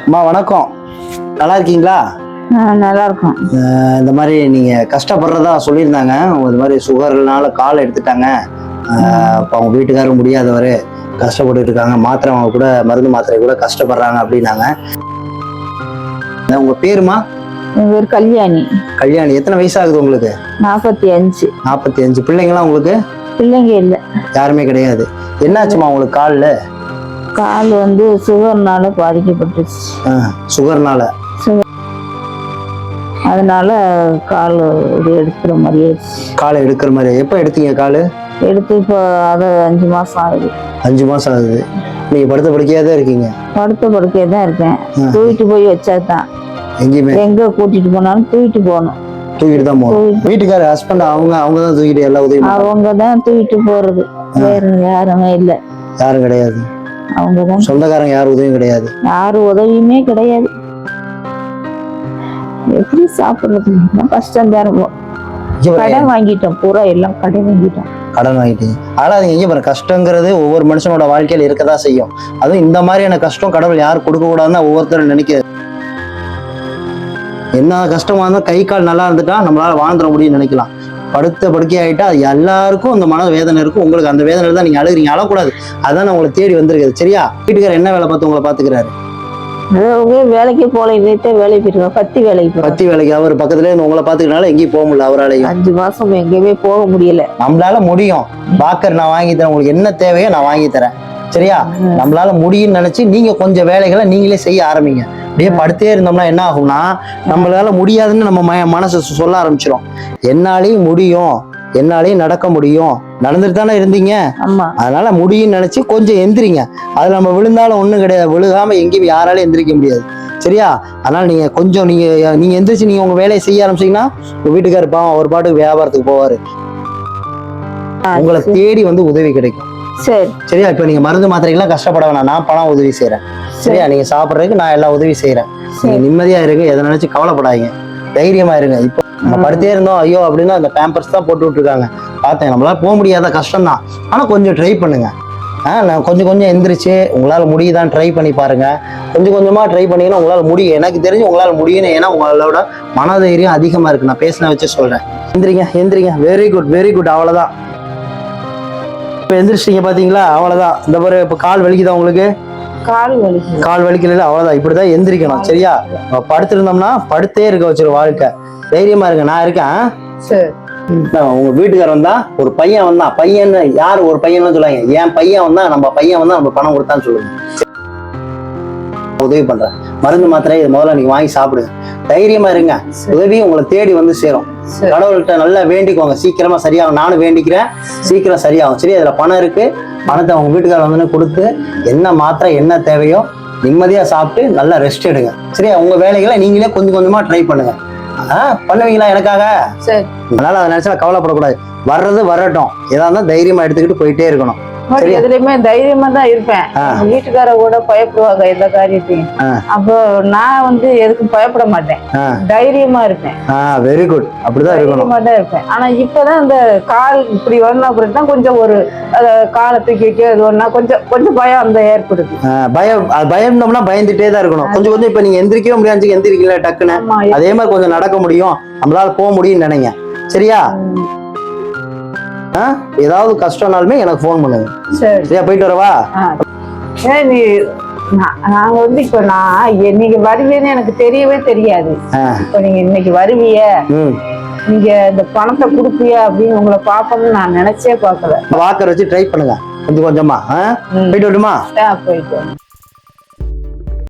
அம்மா வணக்கம், நல்லா இருக்கீங்களா? நல்லா இருக்கும். இந்த மாதிரி நீங்க கஷ்டப்படுறதா சொல்லியிருந்தாங்க. இந்த மாதிரி சுகர்னால கால் எடுத்துட்டாங்க. இப்போ அவங்க வீட்டுக்காரரும் முடியாதவர் கஷ்டப்பட்டு இருக்காங்க, மாத்திரை அவங்க கூட மருந்து மாத்திரை கூட கஷ்டப்படுறாங்க அப்படின்னாங்க. உங்க பேருமா? என் பேர் கல்யாணி. கல்யாணி, எத்தனை வயசு ஆகுது உங்களுக்கு? 45. 45. பிள்ளைங்களாம் உங்களுக்கு? பிள்ளைங்க இல்லை, யாருமே கிடையாது. என்னாச்சுமா உங்களுக்கு காலில்? கால் வந்து சுகர்னால பாதிக்கப்பட்டுச்சு. சுகர்னால? அதனால கால் எடுக்கிற மாதிரி ஆயிடுச்சு. காலை எடுக்கிற மாதிரி? எப்போ எடுத்தீங்க கால்? எடுத்து இப்போ அதை 5 மாசம் ஆகுது. 5 மாசம் ஆகுது. நீங்க படுத்த படுக்கையா தான் இருக்கீங்க? படுத்த படுக்கையா தான் இருக்கேன். தூக்கிட்டு போய் வச்சாதான் எங்கேயுமே எங்க கூட்டிட்டு போனாலும் தூக்கிட்டு போகணும். தூக்கிட்டு தான் போகணும். வீட்டுக்காரர் ஹஸ்பண்ட் அவங்க தான் தூக்கிட்டு எல்லா உதவியும்? அவங்க தான் தூக்கிட்டு போறது, வேற யாருமே இல்லை. யாரும் கிடையாது? அவங்க தான். சொந்தக்காரங்க யாரும் உதவியும் கிடையாது? யாரும் உதவியுமே கிடையாது. எப்படி சாப்பிடுறது? கஷ்டம் தான் இருக்கும். கடன் வாங்கிட்டோம், பூரா எல்லாம் கடன் வாங்கிட்டோம். கடன் வாங்கிட்டீங்க. ஆனால் அது எங்கே பாருங்க, கஷ்டங்கிறது ஒவ்வொரு மனுஷனோட வாழ்க்கையில் இருக்கதான் செய்யும். அதுவும் இந்த மாதிரியான கஷ்டம் கடவுள் யாரும் கொடுக்க கூடாதுன்னு ஒவ்வொருத்தரும் நினைக்கிறது. என்ன கஷ்டமா இருந்தால் கை கால் நல்லா இருந்துட்டா நம்மளால வாழ்ந்துட முடியும்னு நினைக்கலாம். படுத்த படுக்கை ஆகிட்டா அது எல்லாருக்கும் அந்த மன வேதனை இருக்கும். உங்களுக்கு அந்த வேதனை தான் நீங்க அழுகிறீங்க. அழக்கூடாது, அதான் உங்களை தேடி வந்திருக்குது. சரியா? வீட்டுக்காரர் என்ன வேலை பார்த்து உங்களை பாத்துக்கிறாரு? வேலைக்கு போல, வேலைக்கு போயிருக்கோம். பத்தி வேலைக்கு அவர் பக்கத்துல இருந்து உங்களை பாத்துக்கிறனால எங்கேயும் போக முடியல அவராலையும். 5 மாசம் எங்கேயுமே போக முடியல. நம்மளால முடியும். பாக்கர் நான் வாங்கி தரேன், உங்களுக்கு என்ன தேவையோ நான் வாங்கி தரேன். சரியா? நம்மளால முடியும்னு நினைச்சு நீங்க கொஞ்சம் வேலைகளை நீங்களே செய்ய ஆரம்பிங்க. அப்படியே படுத்தே இருந்தோம்னா என்ன ஆகும்னா, நம்மளால முடியாதுன்னு நம்ம மனசு சொல்ல ஆரம்பிச்சிடும். என்னாலையும் முடியும், என்னாலையும் நடக்க முடியும். நடந்துட்டு தானே இருந்தீங்க, அதனால முடியும்னு நினைச்சு கொஞ்சம் எந்திரிங்க. அது நம்ம விழுந்தாலும் ஒண்ணும் கிடையாது, விழுகாம எங்கேயும் யாராலையும் எந்திரிக்க முடியாது. சரியா? அதனால நீங்க கொஞ்சம் நீங்க எந்திரிச்சு நீங்க உங்க வேலையை செய்ய ஆரம்பிச்சீங்கன்னா உங்க வீட்டுக்காரர் பாவம் ஒரு பாட்டுக்கு வியாபாரத்துக்கு போவாரு. உங்களை தேடி வந்து உதவி கிடைக்கும். சரியா? இப்ப நீங்க மருந்து மாத்திரைகள்லாம் கஷ்டப்பட வேணாம், நான் பணம் உதவி செய்யறேன். சரியா? நீங்க சாப்பிட்றதுக்கு நான் எல்லா உதவி செய்யறேன். நீங்க நிம்மதியா இருங்க, எதை நினைச்சு கவலைப்படாதீங்க, தைரியமா இருங்க. இப்போ நம்ம படுத்தே இருந்தோம் ஐயோ அப்படின்னா அந்த பேம்பர்ஸ் தான் போட்டு விட்டுருக்காங்க. பார்த்தேன், நம்மளால போக முடியாத கஷ்டம் தான். ஆனா கொஞ்சம் ட்ரை பண்ணுங்க. நான் கொஞ்சம் எந்திரிச்சு உங்களால முடியுதான் ட்ரை பண்ணி பாருங்க. கொஞ்சம் கொஞ்சமா ட்ரை பண்ணீங்கன்னா உங்களால முடியும். எனக்கு தெரிஞ்சு உங்களால முடியும். ஏன்னா உங்களோட மனதைரியம் அதிகமா இருக்கு. நான் பேசின வச்சு சொல்றேன். எந்திரிங்க. Very good. அவ்வளவுதான். இப்ப எந்திரிச்சிட்டீங்க பாத்தீங்களா? அவ்வளவுதான். இந்த மாதிரி இப்ப கால் வலிக்குதா உங்களுக்கு? கால் வலிக்கல, அவ்வளவுதான். இப்படிதான் எந்திரிக்கணும். சரியா? படுத்திருந்தோம்னா படுத்தே இருக்க வச்சிரும் வாழ்க்கை. தைரியமா இருங்க, நான் இருக்கேன். உங்க வீட்டுக்காரர் வந்தா, ஒரு பையன் வந்தா, பையன் யாரு ஒரு பையன் சொல்லுவாங்க, என் பையன் வந்தா நம்ம பணம் கொடுத்தான்னு சொல்லுங்க. உதவி பண்றேன். மருந்து மாத்திரை முதல்ல நீங்க வாங்கி சாப்பிடுங்க. தைரியமா இருங்க, உதவி உங்களை தேடி வந்து சேரும். கடவுள்கிட்ட நல்லா வேண்டிக்கோங்க, சீக்கிரமா சரியாகும். நானும் வேண்டிக்கிறேன், சீக்கிரம் சரியாகும். சரி? அதுல பணம் இருக்கு, பணத்தை அவங்க வீட்டுக்காரர் வந்து கொடுத்து என்ன மாத்திரை என்ன தேவையோ நிம்மதியா சாப்பிட்டு நல்லா ரெஸ்ட் எடுங்க. சரியா? உங்க வேலைகளை நீங்களே கொஞ்சமா ட்ரை பண்ணுங்க. பண்ணுவீங்களா எனக்காக? அதனால அதை நினைச்சா கவலைப்படக்கூடாது. வர்றது வரட்டும், ஏதா இருந்தாலும் தைரியமா எடுத்துக்கிட்டு போயிட்டே இருக்கணும். எதுலயுமே தைரியமா தான் இருப்பேன். வீட்டுக்கார கூட பயப்படுவாங்க எந்த காரியத்தையும். அப்போ நான் வந்து எதுக்கும் பயப்பட மாட்டேன், தைரியமா இருப்பேன். Very good. அப்படிதான் இருப்பேன். ஆனா இப்பதான் இந்த கால் இப்படி வரணும் அப்படின்னா கொஞ்சம் ஒரு காலை தூக்கி கொஞ்சம் பயம் அந்த ஏற்படுது. பயம்னோம்னா பயந்துட்டே தான் இருக்கணும். கொஞ்சம் இப்ப நீங்க எந்திரிக்கவே முடியாது, எந்திரிக்கல டக்குன்னு. அதே மாதிரி கொஞ்சம் நடக்க முடியும், நம்மளால போக முடியும்னு நினைங்க. சரியா? ஏதாவது கஷ்டம்னாலுமே எனக்கு போன் பண்ணுங்க. சரியா? போயிட்டு வரவா? நாங்க வந்து இப்ப நீங்க வருவீன்னு எனக்கு தெரியவே தெரியாது. இப்ப நீங்க இன்னைக்கு வருவீங்க, நீங்க இந்த பணத்தை கொடுப்பீங்க அப்படின்னு உங்களை பாப்போம்னு நான் நினைச்சே பார்க்கல. வாக்கர் வச்சு ட்ரை பண்ணுங்க கொஞ்சமா. போயிட்டு வரட்டுமா? போயிட்டு